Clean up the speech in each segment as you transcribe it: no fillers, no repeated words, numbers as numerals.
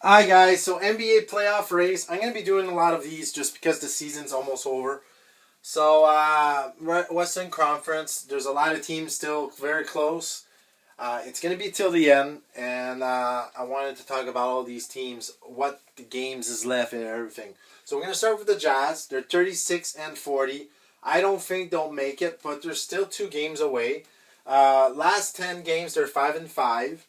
Hi guys, so NBA playoff race. I'm gonna be doing a lot of these just because the season's almost over. So Western Conference, there's a lot of teams still very close. It's gonna be till the end, and I wanted to talk about all these teams, what the games is left, and everything. So we're gonna start with the Jazz. They're 36-40. I don't think they'll make it, but they're still 2 games away. Last 10 games, they're 5-5.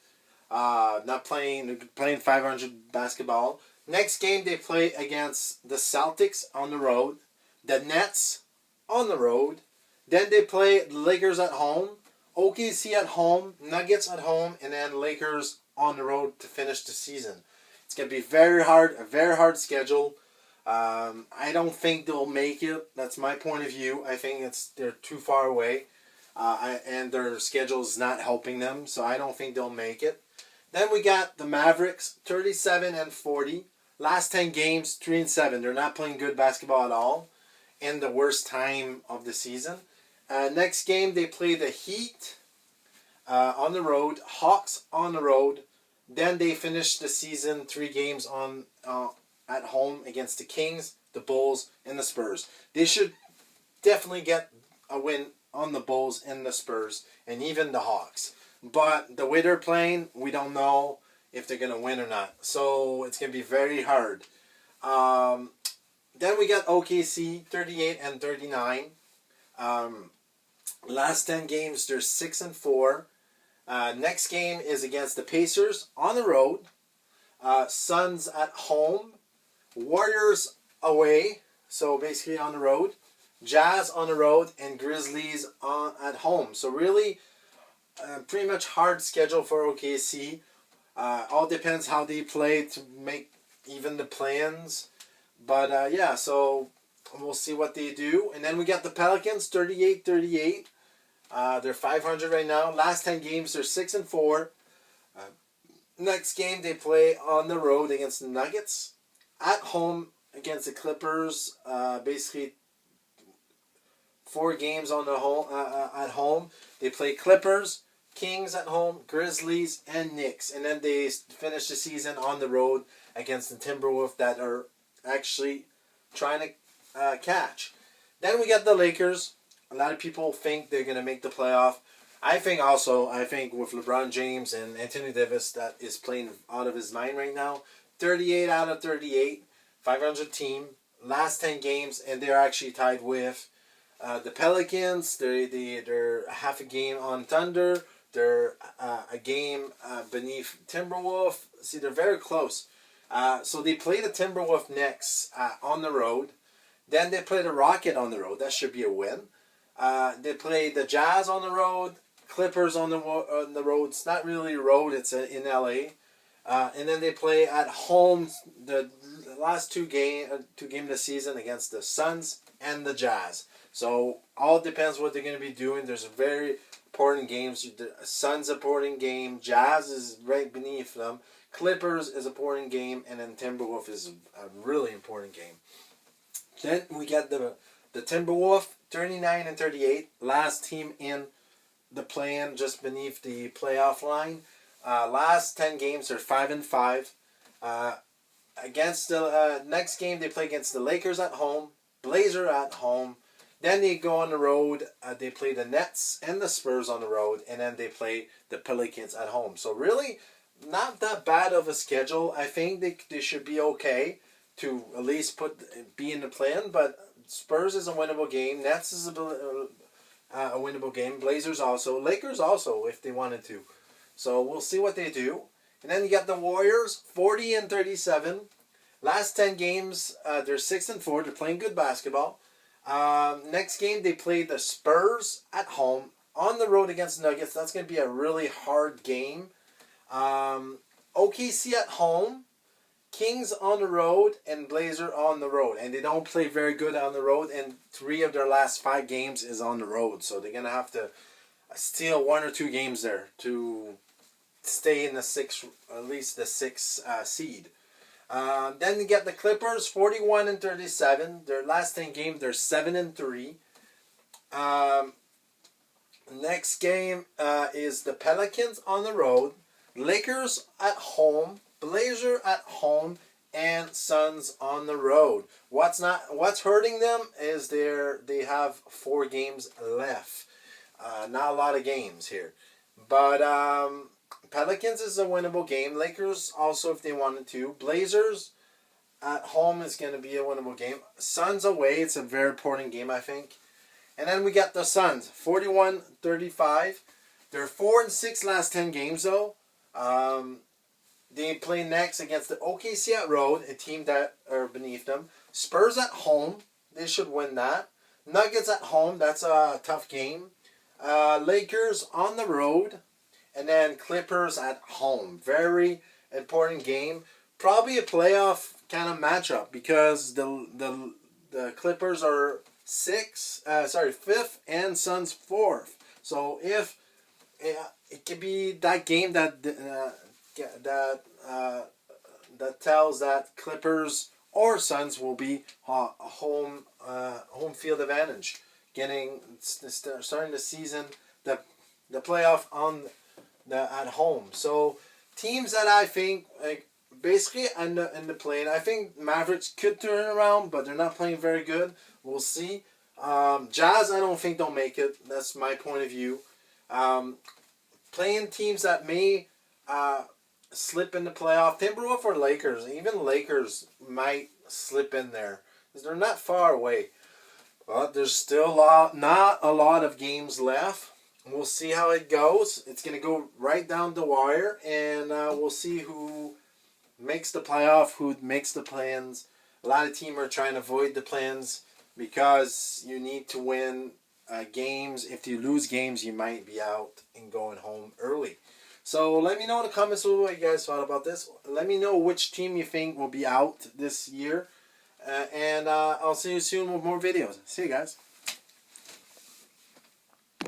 Not playing 500 basketball. Next game they play against the Celtics on the road, the Nets on the road. Then they play the Lakers at home, OKC at home, Nuggets at home, and then Lakers on the road to finish the season. It's gonna be very hard, a very hard schedule. I don't think they'll make it. That's my point of view. I think they're too far away, and their schedule is not helping them. So I don't think they'll make it. Then we got the Mavericks, 37-40. Last 10 games, 3-7. They're not playing good basketball at all in the worst time of the season. Next game, they play the Heat on the road, Hawks on the road. Then they finish the season 3 games on at home against the Kings, the Bulls, and the Spurs. They should definitely get a win on the Bulls and the Spurs, and even the Hawks. But the way they're playing, we don't know if they're going to win or not. So it's going to be very hard. Um, then we got OKC, 38-39. Um, last 10 games, they're 6-4. Next game is against the Pacers on the road. Suns at home. Warriors away. So basically on the road. Jazz on the road. And Grizzlies at home. So really pretty much hard schedule for OKC. All depends how they play to make even the plans. But yeah, so we'll see what they do. And then we got the Pelicans, 38-38. They're 500 right now. Last 10 games, they're 6-4. Uh, Next game, they play on the road against the Nuggets. At home against the Clippers. Basically, 4 games on the home at home. They play Clippers, Kings at home, Grizzlies, and Knicks, and then they finish the season on the road against the Timberwolves that are actually trying to catch. Then we got the Lakers. A lot of people think they're gonna make the playoff. I think also. I think with LeBron James and Anthony Davis that is playing out of his mind right now. 38 out of 38, 500 team. Last 10 games, and they're actually tied with the Pelicans. They're half a game on Thunder. They're a game beneath Timberwolf. See, they're very close. So they play the Timberwolf next on the road. Then they play the Rocket on the road. That should be a win. They play the Jazz on the road. Clippers on the road. It's not really road. It's in LA. And then they play at home the last two game of the season against the Suns and the Jazz. So all depends what they're going to be doing. There's very important games. The Suns important game. Jazz is right beneath them. Clippers is an important game, and then Timberwolf is a really important game. Then we got the Timberwolf 39-38, last team in the play-in, just beneath the playoff line. Last 10 games are 5-5. Against the next game, they play against the Lakers at home, Blazer at home. Then they go on the road. They play the Nets and the Spurs on the road, and then they play the Pelicans at home. So really, not that bad of a schedule. I think they should be okay to at least be in the plan. But Spurs is a winnable game. Nets is a winnable game. Blazers also. Lakers also, if they wanted to. So we'll see what they do. And then you got the Warriors, 40-37. Last 10 games, they're 6-4. They're playing good basketball. Next game, they play the Spurs at home on the road against Nuggets. That's going to be a really hard game. OKC at home, Kings on the road, and Blazer on the road. And they don't play very good on the road, and 3 of their last 5 games is on the road. So they're going to have to steal 1 or 2 games there to stay in the at least the 6 seed. Then you get the Clippers, 41-37. Their last 10 games, they're 7-3. Next game is the Pelicans on the road, Lakers at home, Blazer at home, and Suns on the road. What's hurting them is they have 4 games left. Not a lot of games here, but Pelicans is a winnable game. Lakers also if they wanted to. Blazers at home is going to be a winnable game. Suns away, it's a very important game, I think. And then we got the Suns, 41-35. They're 4-6 last 10 games though. They play next against the OKC at road, a team that are beneath them. Spurs at home, they should win that. Nuggets at home, that's a tough game. Lakers on the road, and then Clippers at home. Very important game. Probably a playoff kind of matchup because the Clippers are 5th, and Suns 4th. So if it could be that game that tells that Clippers or Suns will be home field advantage, starting the season, the playoff at home. So teams that I think basically in the play, I think Mavericks could turn it around, but they're not playing very good. We'll see. Jazz, I don't think they'll make it. That's my point of view. Playing teams that may slip in the playoff, Timberwolves or Lakers. Even Lakers might slip in there because they're not far away. But there's still not a lot of games left. We'll see how it goes. It's going to go right down the wire, and we'll see who makes the playoff, who makes the plans. A lot of teams are trying to avoid the plans because you need to win games. If you lose games, you might be out and going home early. So let me know in the comments what you guys thought about this. Let me know which team you think will be out this year. And I'll see you soon with more videos. See you guys.